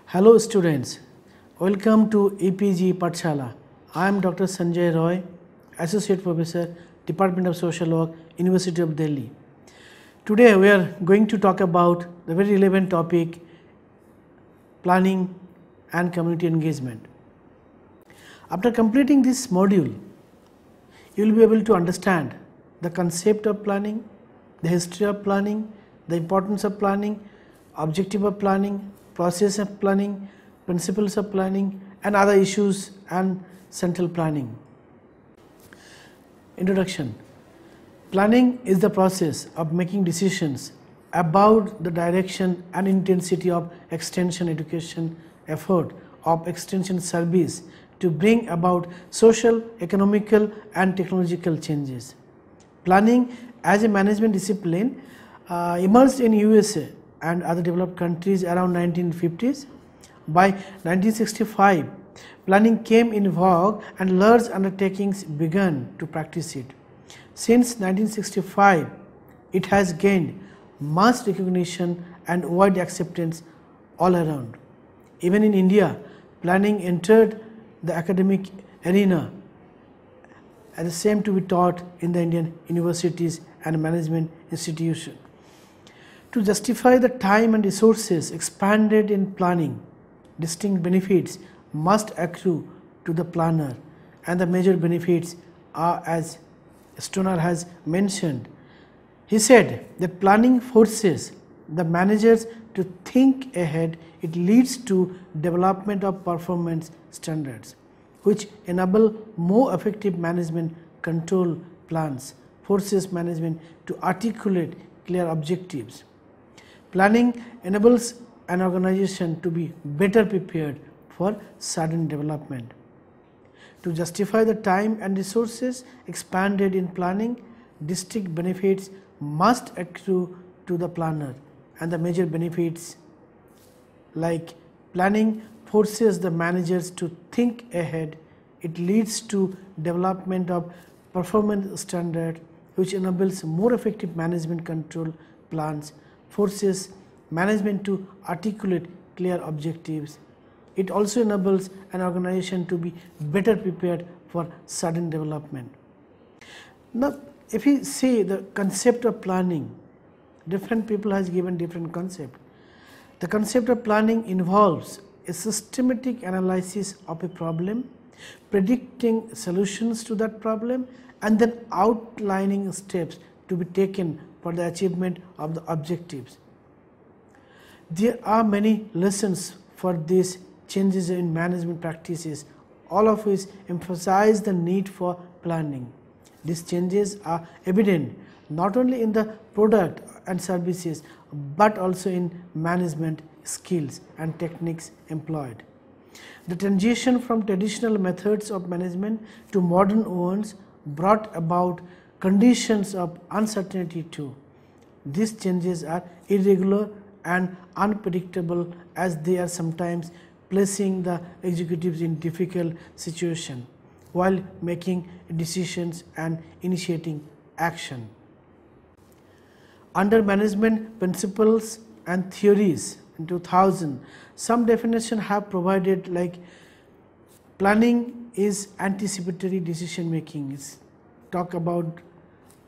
Hello students, welcome to EPG Pathshala. I am Dr. Sanjay Roy, Associate Professor, Department of Social Work, University of Delhi. Today we are going to talk about the very relevant topic, planning and community engagement. After completing this module, you will be able to understand the concept of planning, the history of planning, the importance of planning, objective of planning, process of planning, principles of planning, and other issues and central planning. Introduction. Planning is the process of making decisions about the direction and intensity of extension education effort of extension service to bring about social, economical and technological changes. Planning as a management discipline emerged in USA and other developed countries around 1950s. By 1965, planning came in vogue and large undertakings began to practice it. Since 1965, it has gained much recognition and wide acceptance all around. Even in India, planning entered the academic arena and the same to be taught in the Indian universities and management institutions. To justify the time and resources expanded in planning, distinct benefits must accrue to the planner, and the major benefits are as Stoner has mentioned. He said that planning forces the managers to think ahead. It leads to development of performance standards, which enable more effective management. Control plans forces management to articulate clear objectives. Planning enables an organization to be better prepared for sudden development. To justify the time and resources expanded in planning, distinct benefits must accrue to the planner, and the major benefits like planning forces the managers to think ahead. It leads to development of performance standard, which enables more effective management. Control plans forces management to articulate clear objectives. It also enables an organization to be better prepared for sudden development. Now, if we see the concept of planning, different people has given different concept. The concept of planning involves a systematic analysis of a problem, predicting solutions to that problem, and then outlining steps to be taken for the achievement of the objectives. There are many lessons for these changes in management practices, all of which emphasize the need for planning. These changes are evident not only in the product and services, but also in management skills and techniques employed. The transition from traditional methods of management to modern ones brought about conditions of uncertainty too. These changes are irregular and unpredictable, as they are sometimes placing the executives in difficult situations while making decisions and initiating action. Under management principles and theories in 2000, some definitions have provided, like planning is anticipatory decision making.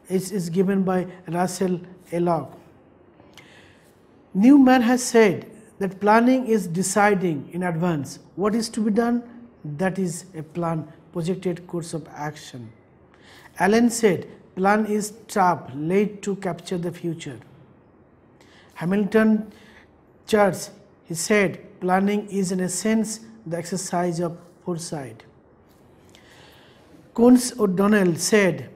It's given by Russell Ellock. Newman has said that planning is deciding in advance what is to be done. That is a plan, projected course of action. Allen said plan is trap laid to capture the future. Hamilton Church, he said planning is in a sense the exercise of foresight. Coons O'Donnell said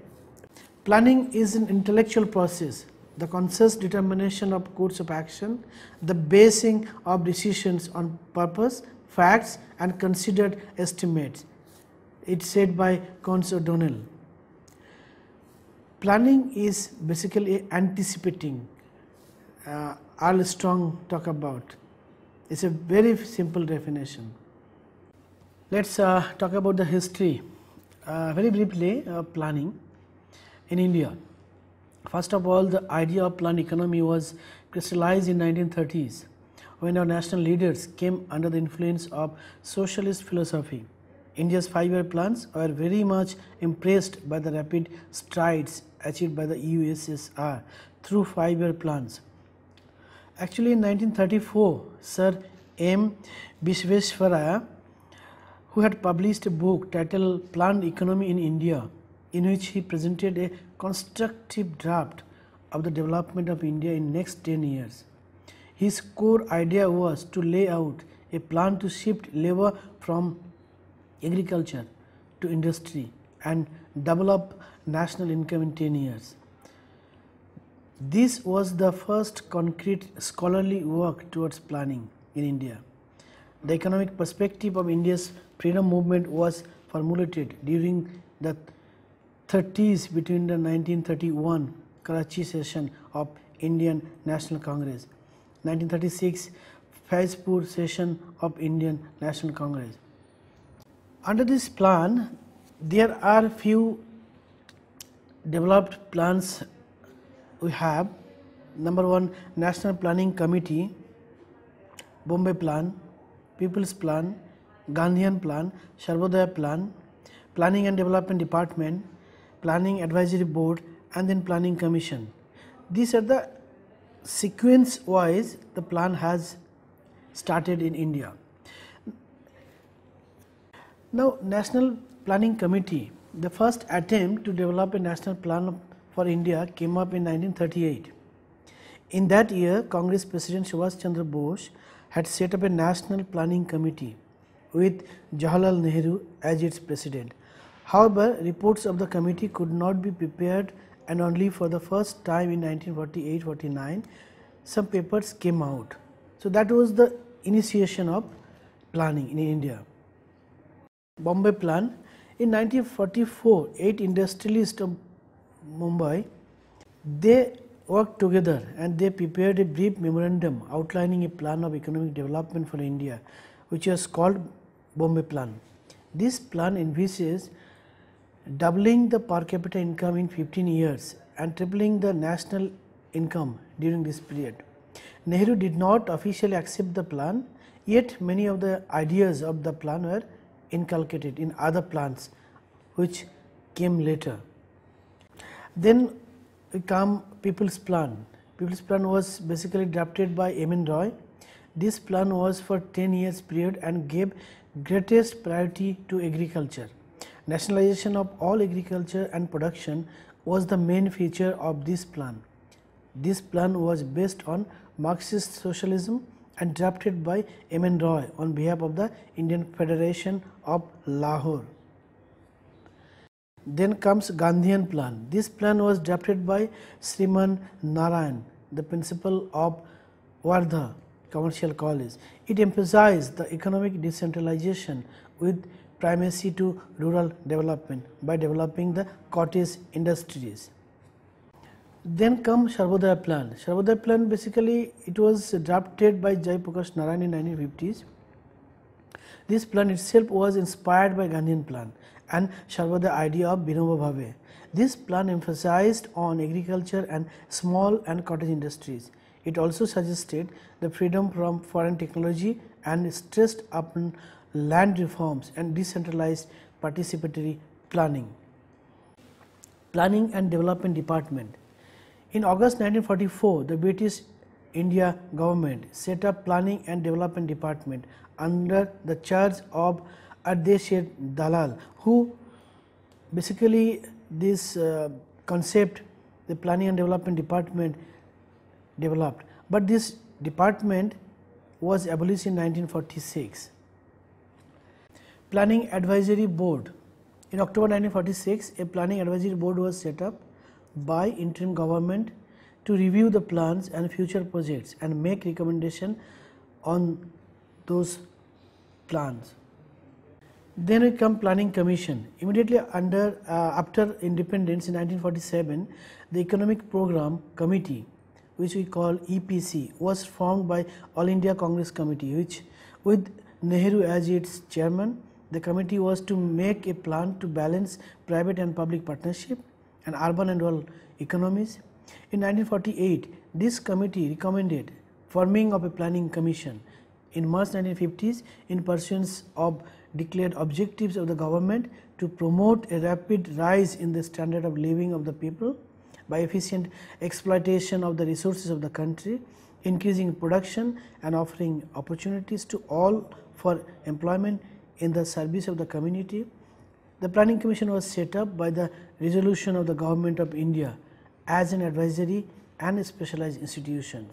planning is an intellectual process, the conscious determination of course of action, the basing of decisions on purpose, facts and considered estimates. It's said by Coons O'Donnell. Planning is basically anticipating. Armstrong talk about It's a very simple definition. Let's talk about the history very briefly of planning in India. First of all, the idea of planned economy was crystallized in 1930s when our national leaders came under the influence of socialist philosophy. India's 5-year plans were very much impressed by the rapid strides achieved by the USSR through 5-year plans. Actually, in 1934, Sir M-26, who had published a book titled Planned Economy in India, in which he presented a constructive draft of the development of India in next 10 years. His core idea was to lay out a plan to shift labor from agriculture to industry and develop national income in 10 years. This was the first concrete scholarly work towards planning in India. The economic perspective of India's freedom movement was formulated during the 30s between the 1931 Karachi session of Indian National Congress, 1936 Faizpur session of Indian National Congress. Under this plan, there are few developed plans we have. Number one, National Planning Committee, Bombay Plan, People's Plan, Gandhian Plan, Sarvodaya Plan, Planning and Development Department, Planning Advisory Board, and then Planning Commission. These are the sequence wise the plan has started in India. Now, National Planning Committee, the first attempt to develop a national plan for India came up in 1938. In that year, Congress President Subhash Chandra Bose had set up a National Planning Committee with Jawaharlal Nehru as its president. However, reports of the committee could not be prepared, and only for the first time in 1948-49 some papers came out. So that was the initiation of planning in India. Bombay Plan. In 1944, 8 industrialists of Mumbai, they worked together and they prepared a brief memorandum outlining a plan of economic development for India, which was called Bombay Plan. This plan envisages doubling the per capita income in 15 years and tripling the national income during this period. Nehru did not officially accept the plan, yet many of the ideas of the plan were inculcated in other plans which came later. Then we come People's Plan. People's Plan was basically drafted by M.N. Roy. This plan was for 10 years period and gave greatest priority to agriculture. Nationalization of all agriculture and production was the main feature of this plan. This plan was based on Marxist socialism and drafted by M.N. Roy on behalf of the Indian Federation of Lahore. Then comes Gandhian Plan. This plan was drafted by Sriman Narayan, the principal of Wardha Commercial College. It emphasized the economic decentralization with primacy to rural development by developing the cottage industries. Then comes Sarvodaya Plan. Sarvodaya Plan, basically it was drafted by Jai Prakash Narayan in 1950s. This plan itself was inspired by Gandhian Plan and Sarvodaya idea of Vinoba Bhave. This plan emphasized on agriculture and small and cottage industries. It also suggested the freedom from foreign technology and stressed upon land reforms and decentralized participatory planning. Planning and Development Department. In August 1944, the British India government set up Planning and Development Department under the charge of Ardeshir Dalal, who basically this concept, the Planning and Development Department developed, but this department was abolished in 1946. Planning Advisory Board. In October 1946, a Planning Advisory Board was set up by interim government to review the plans and future projects and make recommendation on those plans. Then we come Planning Commission. Immediately after independence in 1947, the Economic Program Committee, which we call EPC, was formed by All India Congress Committee, which with Nehru as its chairman. The committee was to make a plan to balance private and public partnership and urban and rural economies. In 1948, this committee recommended forming of a planning commission. In March 1950s, in pursuance of declared objectives of the government to promote a rapid rise in the standard of living of the people by efficient exploitation of the resources of the country, increasing production and offering opportunities to all for employment in the service of the community. The Planning Commission was set up by the resolution of the Government of India as an advisory and specialized institution.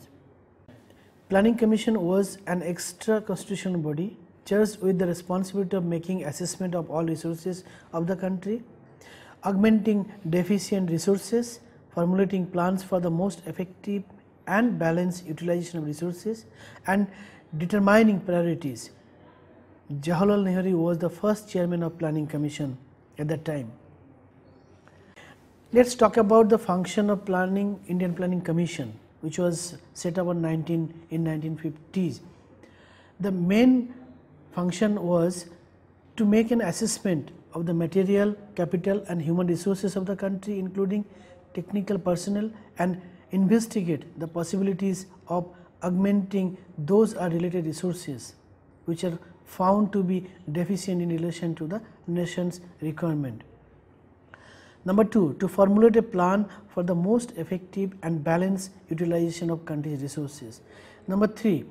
Planning Commission was an extra constitutional body charged with the responsibility of making assessment of all resources of the country, augmenting deficient resources, formulating plans for the most effective and balanced utilization of resources, and determining priorities. Jawaharlal Nehru was the first chairman of Planning Commission at that time. Let us talk about the function of Indian Planning Commission, which was set up in 1950s. The main function was to make an assessment of the material, capital and human resources of the country, including technical personnel, and investigate the possibilities of augmenting those related resources which are found to be deficient in relation to the nation's requirement. Number 2, to formulate a plan for the most effective and balanced utilization of country's resources. Number 3,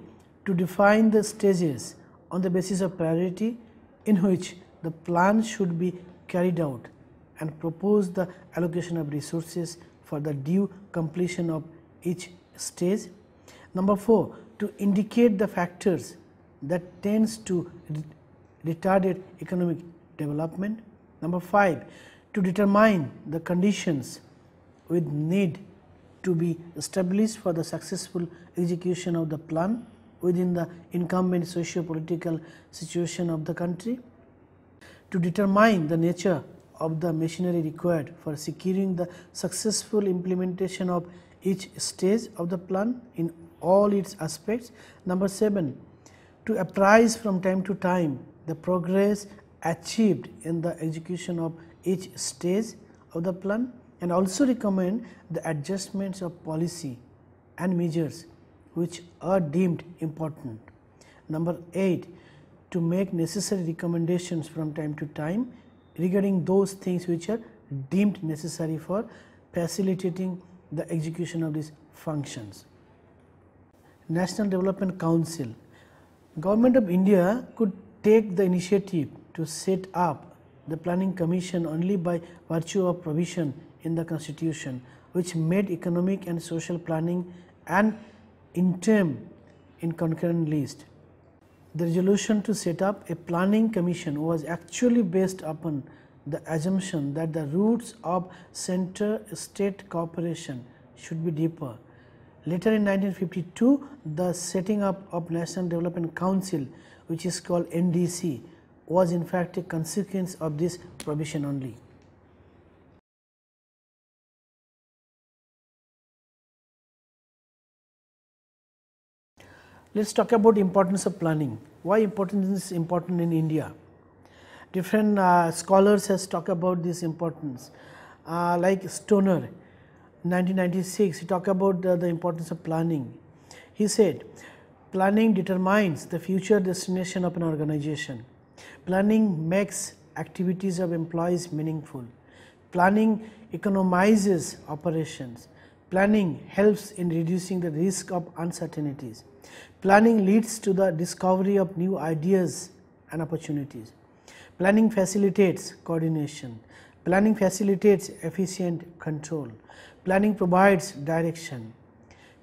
to define the stages on the basis of priority in which the plan should be carried out and propose the allocation of resources for the due completion of each stage. Number 4, to indicate the factors that tends to retarded economic development. Number 5, to determine the conditions with need to be established for the successful execution of the plan within the incumbent socio-political situation of the country. To determine the nature of the machinery required for securing the successful implementation of each stage of the plan in all its aspects. Number 7, to apprise from time to time the progress achieved in the execution of each stage of the plan, and also recommend the adjustments of policy and measures which are deemed important. Number 8, to make necessary recommendations from time to time regarding those things which are deemed necessary for facilitating the execution of these functions. National Development Council. Government of India could take the initiative to set up the Planning Commission only by virtue of provision in the Constitution, which made economic and social planning and interim in concurrent list. The resolution to set up a Planning Commission was actually based upon the assumption that the roots of center-state cooperation should be deeper. Later in 1952, the setting up of National Development Council, which is called NDC, was in fact a consequence of this provision only. Let us talk about importance of planning. Why importance is important in India? Different scholars has talked about this importance. Like Stoner, 1996, he talked about the importance of planning. He said, planning determines the future destination of an organization. Planning makes activities of employees meaningful. Planning economizes operations. Planning helps in reducing the risk of uncertainties. Planning leads to the discovery of new ideas and opportunities. Planning facilitates coordination. Planning facilitates efficient control. Planning provides direction.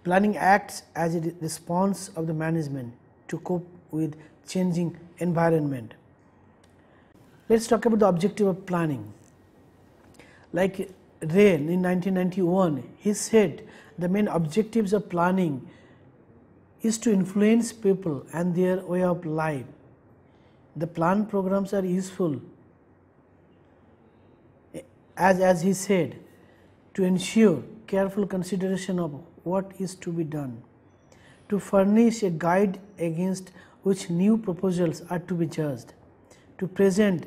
Planning acts as a response of the management to cope with changing environment. Let us talk about the objective of planning. Like Ray in 1991, he said the main objectives of planning is to influence people and their way of life. The plan programs are useful, as he said, to ensure careful consideration of what is to be done, to furnish a guide against which new proposals are to be judged, to present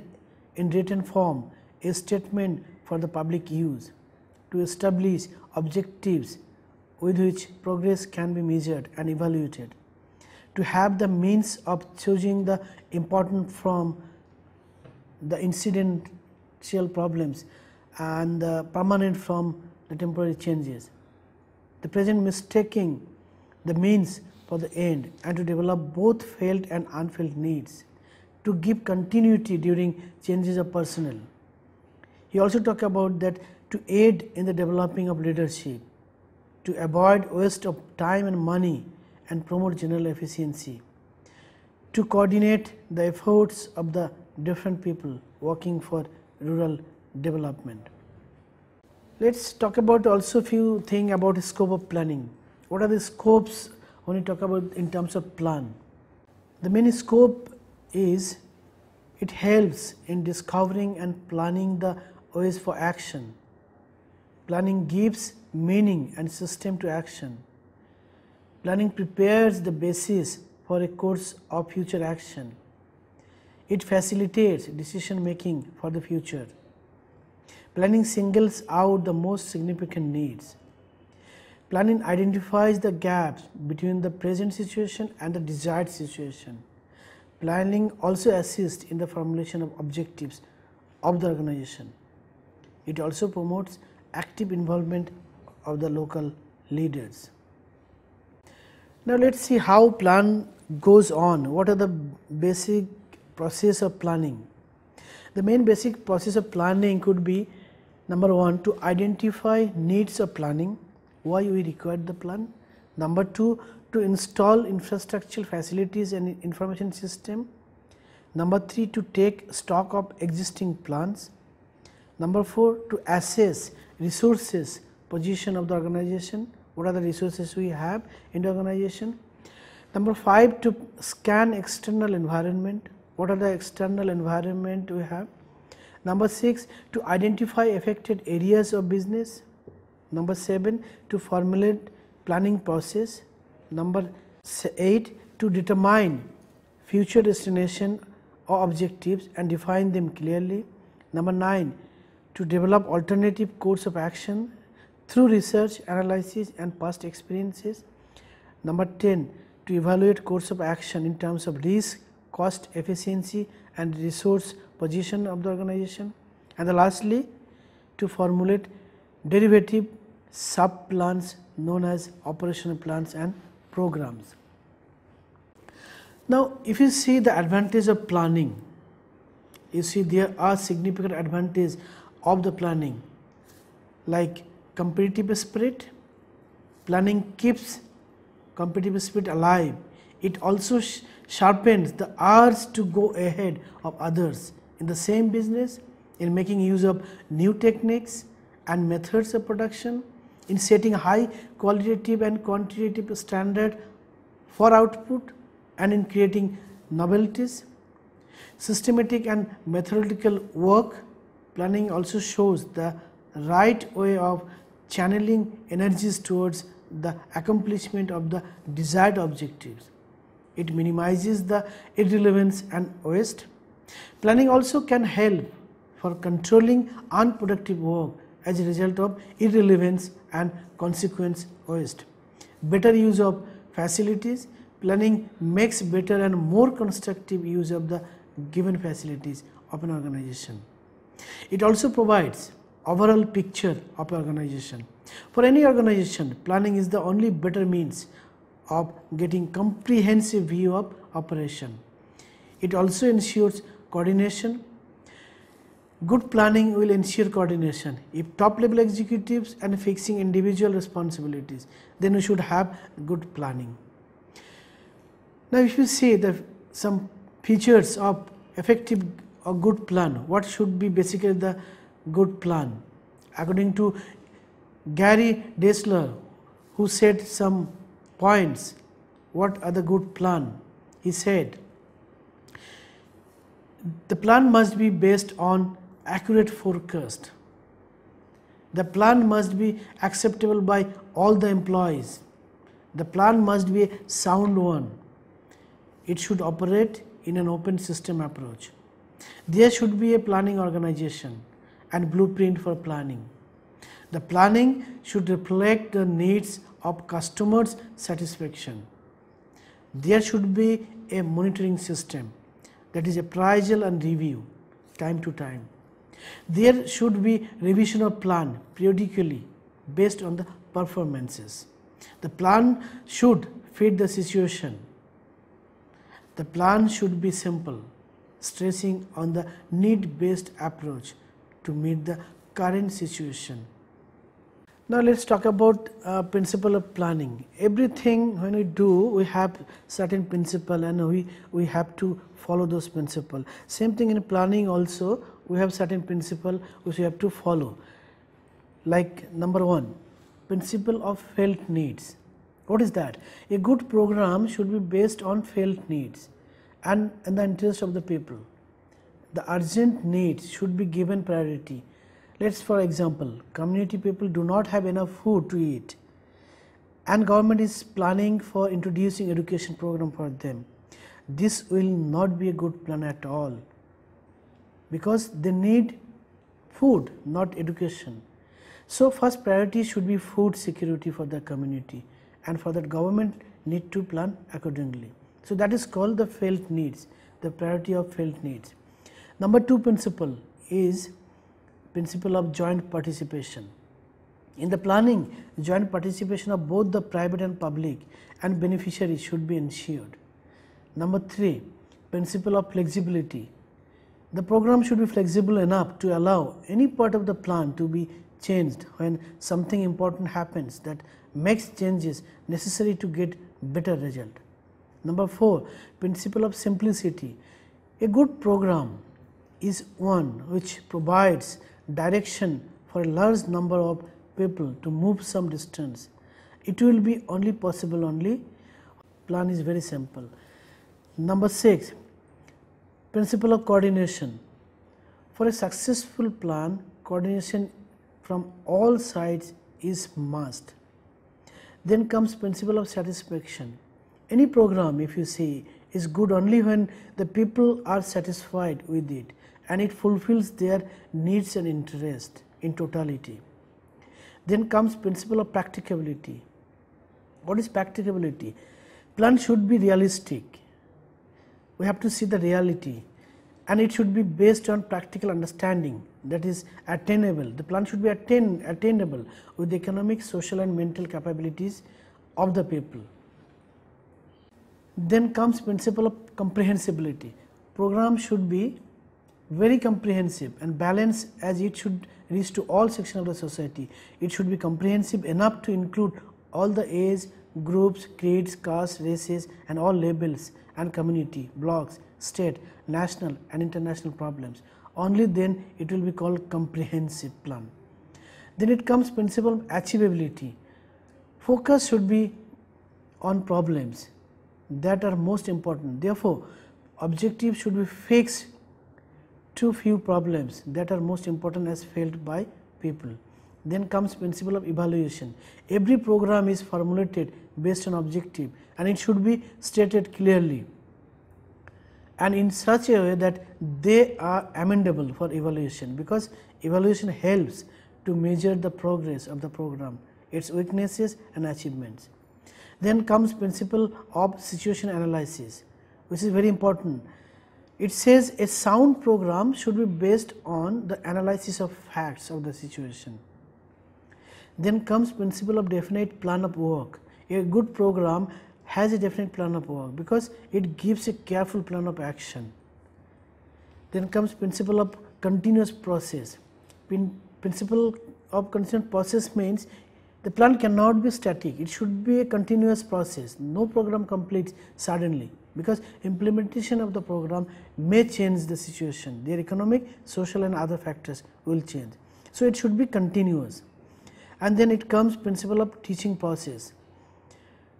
in written form a statement for the public use, to establish objectives with which progress can be measured and evaluated, to have the means of choosing the important from the incidental problems and the permanent from the temporary changes, the present mistaking the means for the end, and to develop both felt and unfelt needs, to give continuity during changes of personnel. He also talked about that to aid in the developing of leadership, to avoid waste of time and money and promote general efficiency, to coordinate the efforts of the different people working for rural development. Let us talk about also few things about the scope of planning. What are the scopes when you talk about in terms of plan? The main scope is it helps in discovering and planning the ways for action. Planning gives meaning and system to action. Planning prepares the basis for a course of future action. It facilitates decision making for the future. Planning singles out the most significant needs. Planning identifies the gaps between the present situation and the desired situation. Planning also assists in the formulation of objectives of the organization. It also promotes active involvement of the local leaders. Now let us see how plan goes on. What are the basic process of planning? The main basic process of planning could be, number one, to identify needs of planning, why we require the plan. Number two, to install infrastructural facilities and information system. Number three, to take stock of existing plans. Number four, to assess resources position of the organization, what are the resources we have in the organization. Number five, to scan external environment, what are the external environment we have. Number six, to identify affected areas of business. Number seven, to formulate planning process. Number 8, to determine future destination or objectives and define them clearly. Number 9, to develop alternative course of action through research, analysis and past experiences. Number 10, to evaluate course of action in terms of risk, cost, efficiency and resource position of the organization. And lastly, to formulate derivative sub plans known as operational plans and programs. Now, if you see the advantage of planning, you see there are significant advantages of the planning, like competitive spirit. Planning keeps competitive spirit alive. It also sharpens the urge to go ahead of others in the same business, in making use of new techniques and methods of production, in setting high qualitative and quantitative standard for output, and in creating novelties. Systematic and methodical work. Planning also shows the right way of channeling energies towards the accomplishment of the desired objectives. It minimizes the irrelevance and waste. Planning also can help for controlling unproductive work as a result of irrelevance and consequence waste. Better use of facilities. Planning makes better and more constructive use of the given facilities of an organization. It also provides overall picture of an organization. For any organization, planning is the only better means of getting comprehensive view of operation. It also ensures coordination. Good planning will ensure coordination. If top level executives and fixing individual responsibilities, then we should have good planning. Now, if you see some features of effective or good plan, what should be basically the good plan? According to Gary Dessler, who said some points, what are the good plan? He said, the plan must be based on accurate forecast. The plan must be acceptable by all the employees. The plan must be a sound one. It should operate in an open system approach. There should be a planning organization and blueprint for planning. The planning should reflect the needs of customers' satisfaction. There should be a monitoring system, that is appraisal and review time to time. There should be revision of plan periodically based on the performances. The plan should fit the situation. The plan should be simple, stressing on the need-based approach to meet the current situation. Now let's talk about principle of planning. Everything when we do, we have certain principle and we have to follow those principles. Same thing in planning also, we have certain principle which we have to follow. Like number 1, principle of felt needs. What is that? A good program should be based on felt needs and in the interest of the people. The urgent needs should be given priority. Let's for example, community people do not have enough food to eat and government is planning for introducing education program for them. This will not be a good plan at all because they need food, not education. So first priority should be food security for the community, and for that government need to plan accordingly. So that is called the felt needs, the priority of felt needs. Number 2 principle is principle of joint participation. In the planning, joint participation of both the private and public and beneficiaries should be ensured. Number 3, principle of flexibility. The program should be flexible enough to allow any part of the plan to be changed when something important happens that makes changes necessary to get better result. Number 4, principle of simplicity. A good program is one which provides direction for a large number of people to move some distance. It will be only possible only plan is very simple. Number 6, principle of coordination. For a successful plan, coordination from all sides is must. Then comes principle of satisfaction. Any program, if you see, is good only when the people are satisfied with it and it fulfills their needs and interest in totality. Then comes principle of practicability. What is practicability? Plan should be realistic. We have to see the reality and it should be based on practical understanding, that is attainable. The plan should be attainable with the economic, social and mental capabilities of the people. Then comes principle of comprehensibility. Program should be very comprehensive and balanced as it should reach to all sections of the society. It should be comprehensive enough to include all the age, groups, creeds, castes, races and all labels and community, blocks, state, national and international problems. Only then it will be called comprehensive plan. Then it comes principle of achievability. Focus should be on problems that are most important. Therefore, objectives should be fixed to few problems that are most important as felt by people. Then comes principle of evaluation. Every program is formulated based on objective and it should be stated clearly and in such a way that they are amendable for evaluation, because evaluation helps to measure the progress of the program, its weaknesses and achievements. Then comes principle of situation analysis, which is very important. It says a sound program should be based on the analysis of facts of the situation. Then comes principle of definite plan of work. A good program has a definite plan of work because it gives a careful plan of action. Then comes principle of continuous process. Principle of continuous process means the plan cannot be static, it should be a continuous process. No program completes suddenly because implementation of the program may change the situation, their economic, social and other factors will change. So it should be continuous. And then it comes principle of teaching process.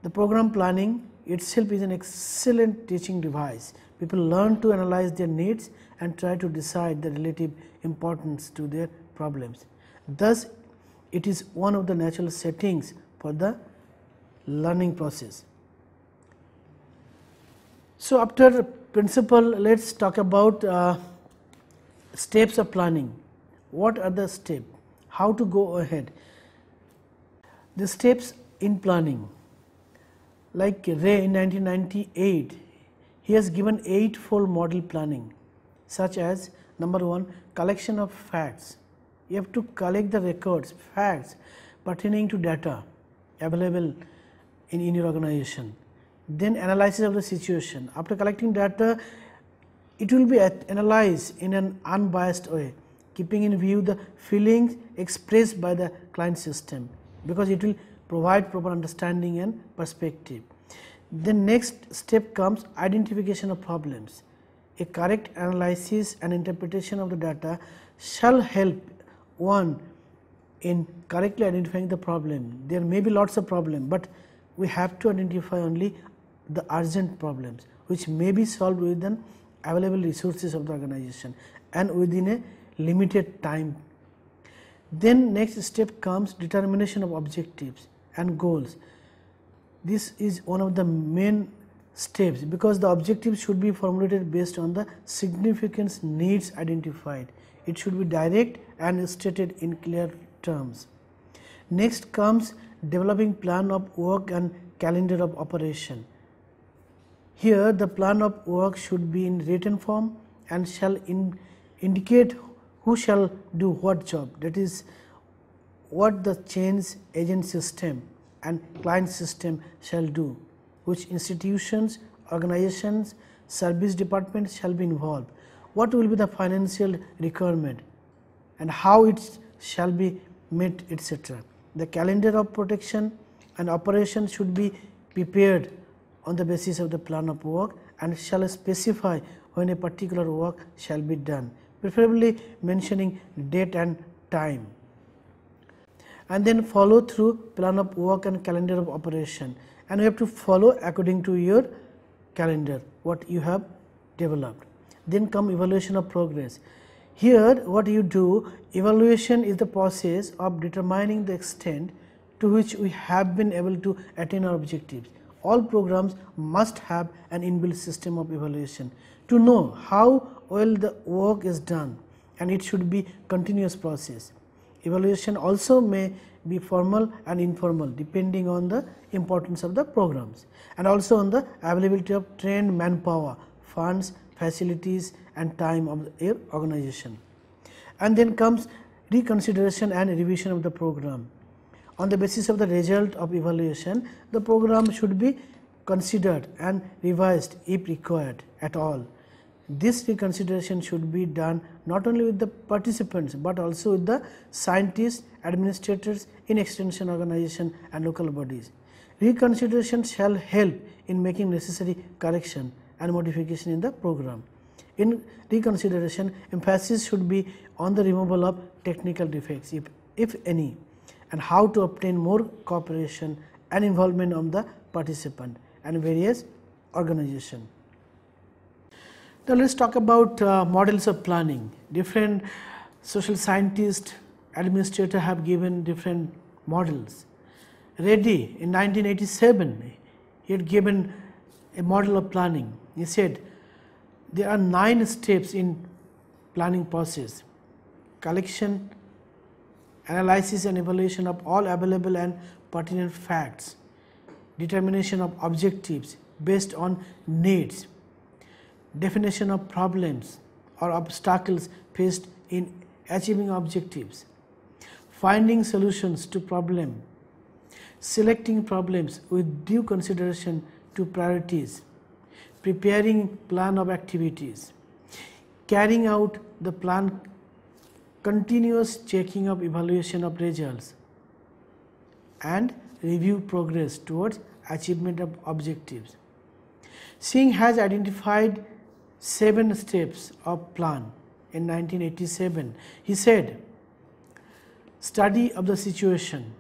The program planning itself is an excellent teaching device. People learn to analyze their needs and try to decide the relative importance to their problems. Thus, it is one of the natural settings for the learning process. So, after principle, let us talk about steps of planning. What are the steps? How to go ahead? The steps in planning, like Ray in 1998, he has given 8-fold model planning, such as number 1, collection of facts. You have to collect the records, facts pertaining to data available in your organization. Then analysis of the situation. After collecting data, it will be analyzed in an unbiased way, keeping in view the feelings expressed by the client system, because it will provide proper understanding and perspective. The next step comes identification of problems. A correct analysis and interpretation of the data shall help one in correctly identifying the problem. There may be lots of problems, but we have to identify only the urgent problems which may be solved within available resources of the organization and within a limited time. Then next step comes determination of objectives and goals. This is one of the main steps, because the objectives should be formulated based on the significance needs identified. It should be direct and stated in clear terms. Next comes developing plan of work and calendar of operation. Here the plan of work should be in written form and shall indicate who shall do what job, that is what the change agent system and client system shall do, which institutions, organizations, service departments shall be involved, what will be the financial requirement and how it shall be met, etc. The calendar of protection and operation should be prepared on the basis of the plan of work and shall specify when a particular work shall be done, preferably mentioning date and time. And then follow through plan of work and calendar of operation, and you have to follow according to your calendar what you have developed. Then come evaluation of progress. Here what you do, evaluation is the process of determining the extent to which we have been able to attain our objectives. All programs must have an inbuilt system of evaluation to know how well the work is done, and it should be continuous process. Evaluation also may be formal and informal depending on the importance of the programs, and also on the availability of trained manpower, funds, facilities and time of your organization. And then comes reconsideration and revision of the program. On the basis of the result of evaluation, the program should be considered and revised if required at all. This reconsideration should be done not only with the participants, but also with the scientists, administrators in extension organization and local bodies. Reconsideration shall help in making necessary correction and modification in the program. In reconsideration, emphasis should be on the removal of technical defects, if any, and how to obtain more cooperation and involvement of the participant and various organizations. Now, let us talk about models of planning. Different social scientists, administrators have given different models. Reddy in 1987, he had given a model of planning. He said there are 9 steps in planning process: collection, analysis and evaluation of all available and pertinent facts, determination of objectives based on needs, definition of problems or obstacles faced in achieving objectives, finding solutions to problems, selecting problems with due consideration to priorities, preparing plan of activities, carrying out the plan, continuous checking of evaluation of results, and review progress towards achievement of objectives. Singh has identified 7 steps of plan in 1987. He said, study of the situation,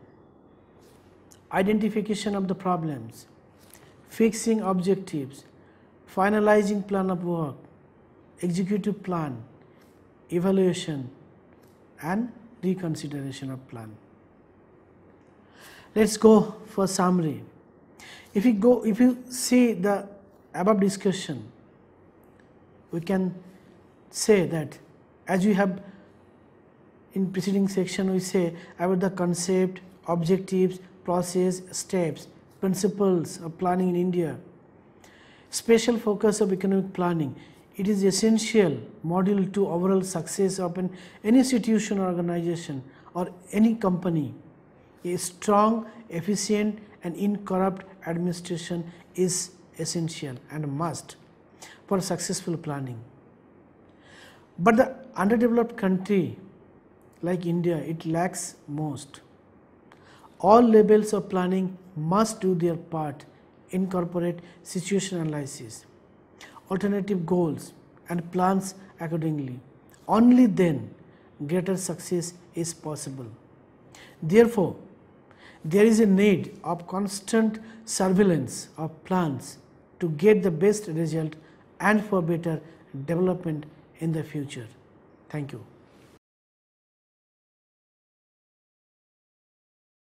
identification of the problems, fixing objectives, finalizing plan of work, executive plan, evaluation and reconsideration of plan. Let's go for summary. If you see the above discussion, we can say that, as we have in preceding section, we say about the concept, objectives, process, steps, principles of planning in India. Special focus of economic planning. It is essential module to overall success of any institution or organization or any company. A strong, efficient and incorrupt administration is essential and must for successful planning. But the underdeveloped country like India, it lacks most. All levels of planning must do their part, incorporate situation analysis, alternative goals and plans accordingly. Only then greater success is possible. Therefore, there is a need of constant surveillance of plans to get the best result and for better development in the future. Thank you.